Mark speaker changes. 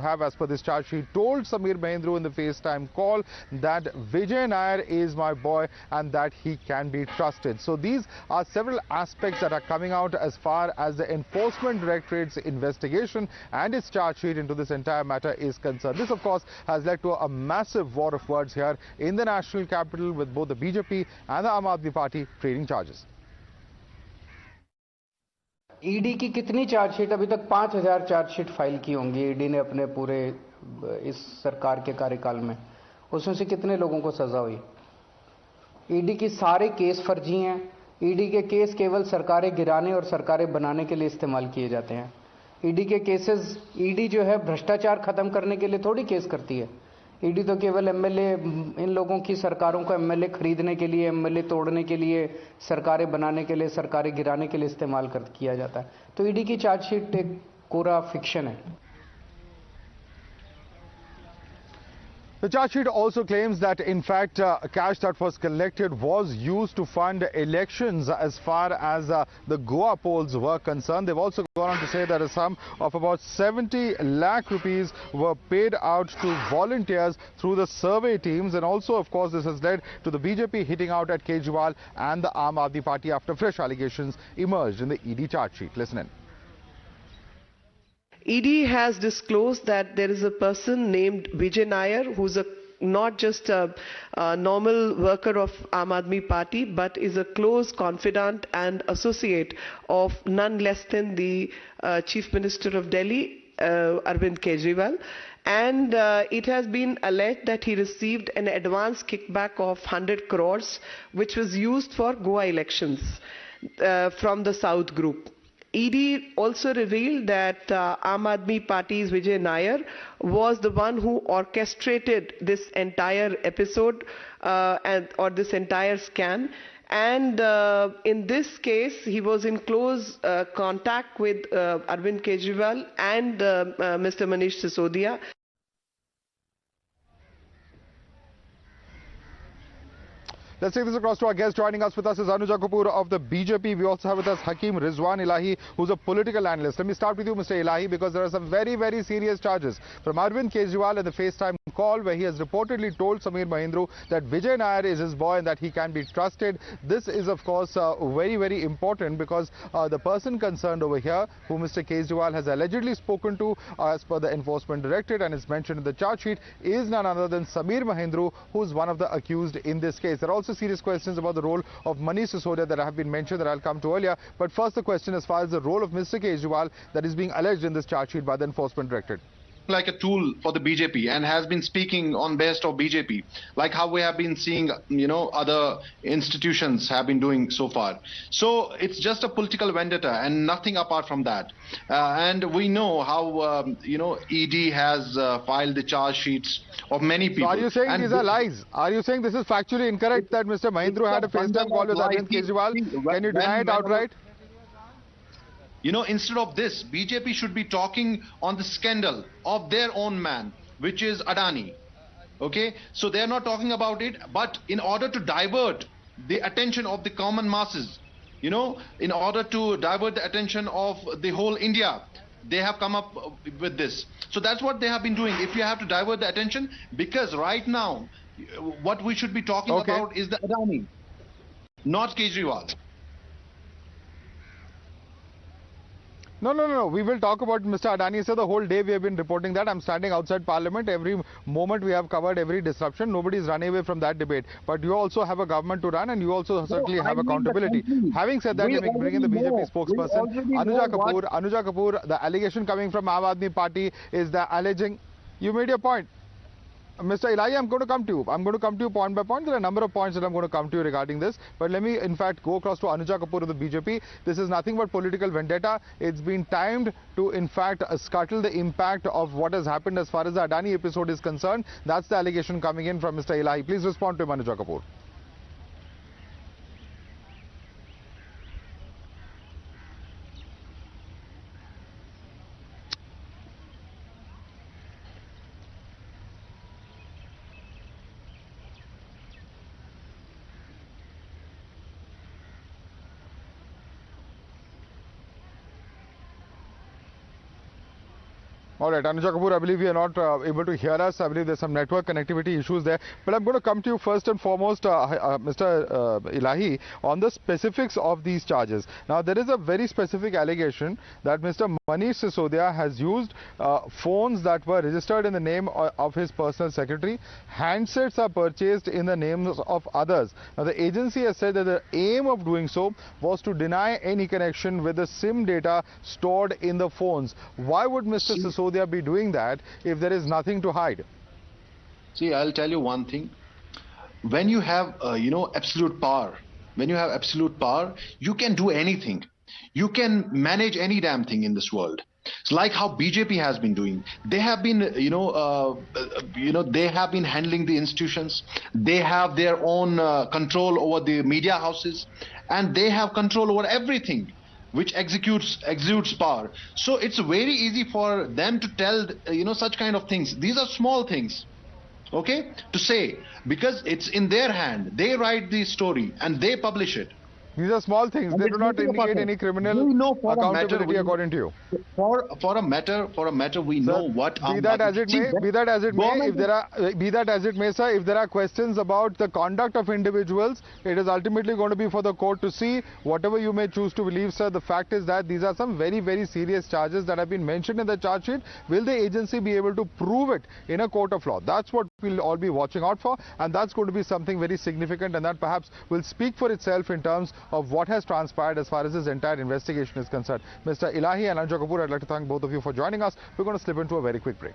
Speaker 1: have, as per this charge sheet, told Samir Mahindra in the FaceTime call that Vijay Nair is my boy and that he can be trusted. So these are several aspects that are coming out as far as the Enforcement Directorate's investigation and its charge sheet into this entire matter is concerned. This, of course, has led to a massive war of words here in the national capital, with both the BJP and the Aam Aadmi Party trading charges.
Speaker 2: ED की कितनी chargesheet, अभी तक 5000 chargesheet file की होंगी ED ने अपने पूरे इस सरकार के कार्यकाल में, उसमें से कितने लोगों को सजा हुई? ईडी की सारे केस फर्जी हैं। ईडी के केस केवल सरकारें गिराने और सरकारें बनाने के लिए इस्तेमाल किए जाते हैं। ईडी के केसेस, ईडी जो है भ्रष्टाचार खत्म करने के लिए थोड़ी केस करती है। ईडी तो केवल एमएलए, इन लोगों की सरकारों को एमएलए खरीदने के लिए, एमएलए तोड़ने के लिए, सरकारें बनाने के लिए, सरकारें गिराने के लिए इस्तेमाल किया जाता है। तो ईडी की चार्जशीट एक कोरा फिक्शन है।
Speaker 1: The charge sheet also claims that, in fact, cash that was collected was used to fund elections as far as the Goa polls were concerned. They've also gone on to say that a sum of about 70 lakh rupees were paid out to volunteers through the survey teams. And also, of course, this has led to the BJP hitting out at Kejriwal and the Aam Aadmi Party after fresh allegations emerged in the ED charge sheet. Listen in.
Speaker 3: ED has disclosed that there is a person named Vijay Nair, who's not just a normal worker of Aam Aadmi Party, but is a close confidant and associate of none less than the Chief Minister of Delhi, Arvind Kejriwal. And it has been alleged that he received an advance kickback of 100 crores, which was used for Goa elections from the South Group. ED also revealed that Aam Aadmi Party's Vijay Nair was the one who orchestrated this entire episode or this entire scam. And in this case, he was in close contact with Arvind Kejriwal and Mr. Manish Sisodia.
Speaker 1: Let's take this across to our guest. Joining us is Anuja Kapoor of the BJP. We also have with us Hakim Rizwan Illahi, who's a political analyst. Let me start with you, Mr. Illahi, because there are some very, very serious charges from Arvind Kejriwal in the FaceTime call, where he has reportedly told Samir Mahindra that Vijay Nair is his boy and that he can be trusted. This is, of course, very, very important, because the person concerned over here, who Mr. Kejriwal has allegedly spoken to as per the Enforcement Directorate and is mentioned in the charge sheet, is none other than Samir Mahindra, who is one of the accused in this case. There are also serious questions about the role of Manish Sisodia that have been mentioned that I'll come to earlier. But first, the question as far as the role of Mr. Kejriwal that is being alleged in this charge sheet by the Enforcement Directorate.
Speaker 4: Like a tool for the BJP and has been speaking on best of BJP, like how we have been seeing, other institutions have been doing so far. So it's just a political vendetta and nothing apart from that. And we know how, ED has filed the charge sheets of many people.
Speaker 1: So are you saying these are lies? Are you saying this is factually incorrect, that Mr. Mahindra had a FaceTime call with Arvind Kejriwal? Can you deny it outright?
Speaker 4: Instead of this, BJP should be talking on the scandal of their own man, which is Adani. Okay, so they are not talking about it, but in order to divert the attention of the common masses, in order to divert the attention of the whole India, they have come up with this. So that's what they have been doing. If you have to divert the attention, because right now, what we should be talking about is the Adani, not Kejriwal.
Speaker 1: No. We will talk about Mr. Adani. So the whole day we have been reporting that. I'm standing outside Parliament. Every moment we have covered every disruption. Nobody's run away from that debate. But you also have a government to run, and you also certainly have accountability. Having said that, let me bring in the BJP spokesperson, Anuja Kapoor. The allegation coming from Aam Aadmi Party is the alleging. You made your point. Mr. Illahi, I'm going to come to you. I'm going to come to you point by point. There are a number of points that I'm going to come to you regarding this. But let me, in fact, go across to Anuja Kapoor of the BJP. This is nothing but political vendetta. It's been timed to, in fact, scuttle the impact of what has happened as far as the Adani episode is concerned. That's the allegation coming in from Mr. Illahi. Please respond to him, Anuja Kapoor. All right, Anuja Kapoor, I believe you are not able to hear us. I believe there's some network connectivity issues there. But I'm going to come to you first and foremost, Mr. Illahi, on the specifics of these charges. Now, there is a very specific allegation that Mr. Manish Sisodia has used phones that were registered in the name of his personal secretary. Handsets are purchased in the names of others. Now, the agency has said that the aim of doing so was to deny any connection with the SIM data stored in the phones. Why would Mr. Sisodia be doing that if there is nothing to hide?
Speaker 4: See, I'll tell you one thing. When you have, absolute power, you can do anything. You can manage any damn thing in this world. It's like how BJP has been doing. They have been, they have been handling the institutions. They have their own control over the media houses, and they have control over everything which exudes power. So it's very easy for them to tell, such kind of things. These are small things, okay, to say, because it's in their hand. They write the story and they publish it.
Speaker 1: These are small things. They do not indicate any criminal accountability according to you.
Speaker 4: For a matter, we know what.
Speaker 1: Be that as it may, sir, if there are questions about the conduct of individuals, it is ultimately going to be for the court to see. Whatever you may choose to believe, sir, the fact is that these are some very, very serious charges that have been mentioned in the charge sheet. Will the agency be able to prove it in a court of law? That's what we'll all be watching out for, and that's going to be something very significant, and that perhaps will speak for itself in terms of what has transpired as far as this entire investigation is concerned. Mr. Illahi and Anuja Kapoor, I'd like to thank both of you for joining us. We're going to slip into a very quick break.